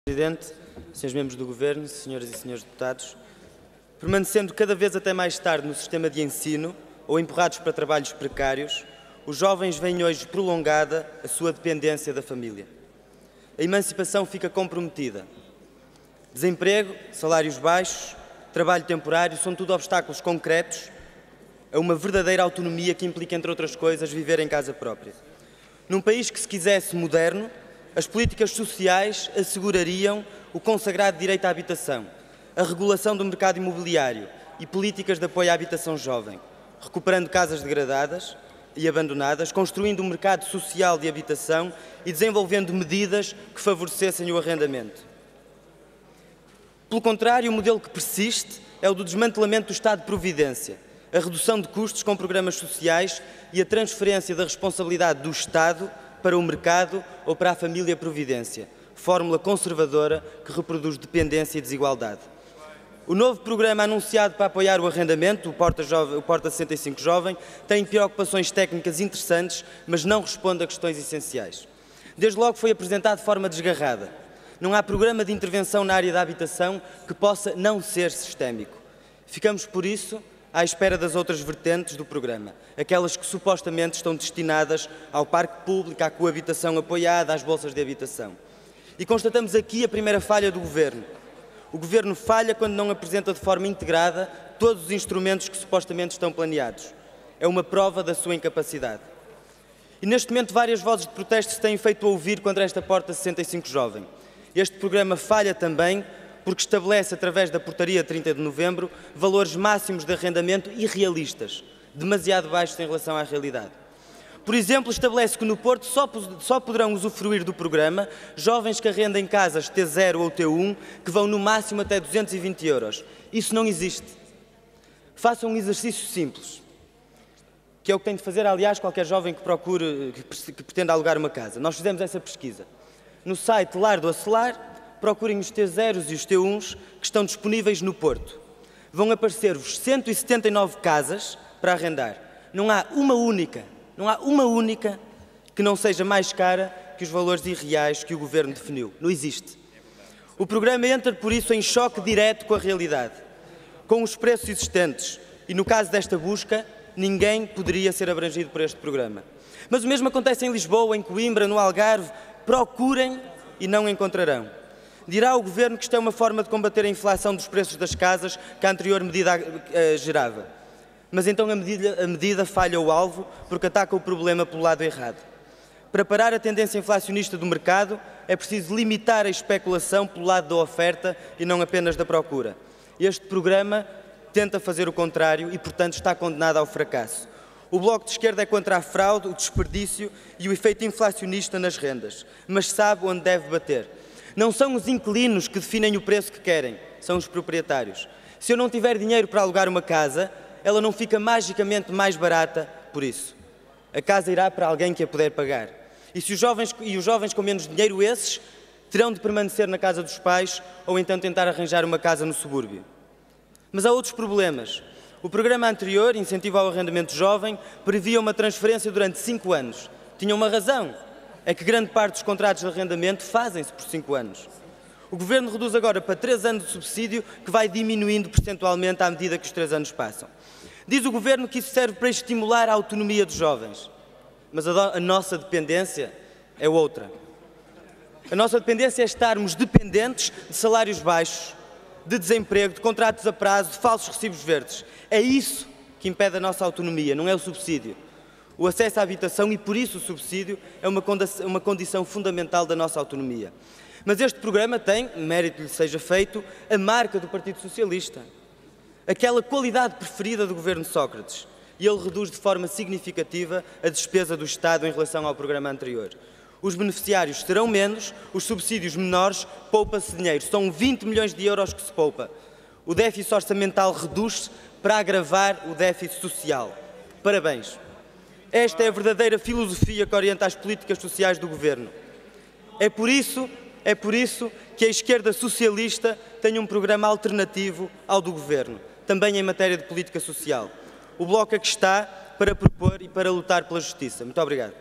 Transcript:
Presidente, Srs. Membros do Governo, Senhoras e Senhores Deputados, permanecendo cada vez até mais tarde no sistema de ensino ou empurrados para trabalhos precários, os jovens veem hoje prolongada a sua dependência da família. A emancipação fica comprometida. Desemprego, salários baixos, trabalho temporário são tudo obstáculos concretos a uma verdadeira autonomia que implica, entre outras coisas, viver em casa própria. Num país que se quisesse moderno, as políticas sociais assegurariam o consagrado direito à habitação, a regulação do mercado imobiliário e políticas de apoio à habitação jovem, recuperando casas degradadas e abandonadas, construindo um mercado social de habitação e desenvolvendo medidas que favorecessem o arrendamento. Pelo contrário, o modelo que persiste é o do desmantelamento do Estado de Providência, a redução de custos com programas sociais e a transferência da responsabilidade do Estado para o mercado ou para a família-providência, fórmula conservadora que reproduz dependência e desigualdade. O novo programa anunciado para apoiar o arrendamento, o Porta 65 Jovem, tem preocupações técnicas interessantes, mas não responde a questões essenciais. Desde logo foi apresentado de forma desgarrada. Não há programa de intervenção na área da habitação que possa não ser sistémico. Ficamos, por isso, à espera das outras vertentes do programa, aquelas que supostamente estão destinadas ao parque público, à coabitação apoiada, às bolsas de habitação. E constatamos aqui a primeira falha do Governo. O Governo falha quando não apresenta de forma integrada todos os instrumentos que supostamente estão planeados. É uma prova da sua incapacidade. E neste momento várias vozes de protesto se têm feito ouvir contra esta Porta 65 Jovem. Este programa falha também porque estabelece, através da Portaria 30 de Novembro, valores máximos de arrendamento irrealistas, demasiado baixos em relação à realidade. Por exemplo, estabelece que no Porto só poderão usufruir do programa jovens que arrendem casas T0 ou T1, que vão no máximo até 220 €. Isso não existe. Façam um exercício simples, que é o que tem de fazer, aliás, qualquer jovem que pretenda alugar uma casa. Nós fizemos essa pesquisa. No site Lar do Acelar, procurem os T0s e os T1s que estão disponíveis no Porto. Vão aparecer-vos 179 casas para arrendar. Não há uma única que não seja mais cara que os valores irreais que o Governo definiu. Não existe. O programa entra, por isso, em choque direto com a realidade, com os preços existentes. E no caso desta busca, ninguém poderia ser abrangido por este programa. Mas o mesmo acontece em Lisboa, em Coimbra, no Algarve. Procurem e não encontrarão. Dirá o Governo que isto é uma forma de combater a inflação dos preços das casas que a anterior medida gerava. Mas então a medida falha o alvo porque ataca o problema pelo lado errado. Para parar a tendência inflacionista do mercado é preciso limitar a especulação pelo lado da oferta e não apenas da procura. Este programa tenta fazer o contrário e, portanto, está condenado ao fracasso. O Bloco de Esquerda é contra a fraude, o desperdício e o efeito inflacionista nas rendas, mas sabe onde deve bater. Não são os inquilinos que definem o preço que querem, são os proprietários. Se eu não tiver dinheiro para alugar uma casa, ela não fica magicamente mais barata por isso. A casa irá para alguém que a puder pagar. E os jovens com menos dinheiro, esses, terão de permanecer na casa dos pais ou então tentar arranjar uma casa no subúrbio. Mas há outros problemas. O programa anterior, Incentivo ao Arrendamento Jovem, previa uma transferência durante 5 anos. Tinha uma razão. É que grande parte dos contratos de arrendamento fazem-se por 5 anos. O Governo reduz agora para 3 anos de subsídio, que vai diminuindo percentualmente à medida que os 3 anos passam. Diz o Governo que isso serve para estimular a autonomia dos jovens. Mas a nossa dependência é outra. A nossa dependência é estarmos dependentes de salários baixos, de desemprego, de contratos a prazo, de falsos recibos verdes. É isso que impede a nossa autonomia, não é o subsídio. O acesso à habitação e, por isso, o subsídio é uma condição fundamental da nossa autonomia. Mas este programa tem, mérito lhe seja feito, a marca do Partido Socialista. Aquela qualidade preferida do Governo Sócrates. E ele reduz de forma significativa a despesa do Estado em relação ao programa anterior. Os beneficiários serão menos, os subsídios menores, poupa-se dinheiro. São 20 milhões de euros que se poupa. O déficit orçamental reduz-se para agravar o déficit social. Parabéns. Esta é a verdadeira filosofia que orienta as políticas sociais do Governo. É por isso que a esquerda socialista tem um programa alternativo ao do Governo, também em matéria de política social. O Bloco aqui está para propor e para lutar pela justiça. Muito obrigado.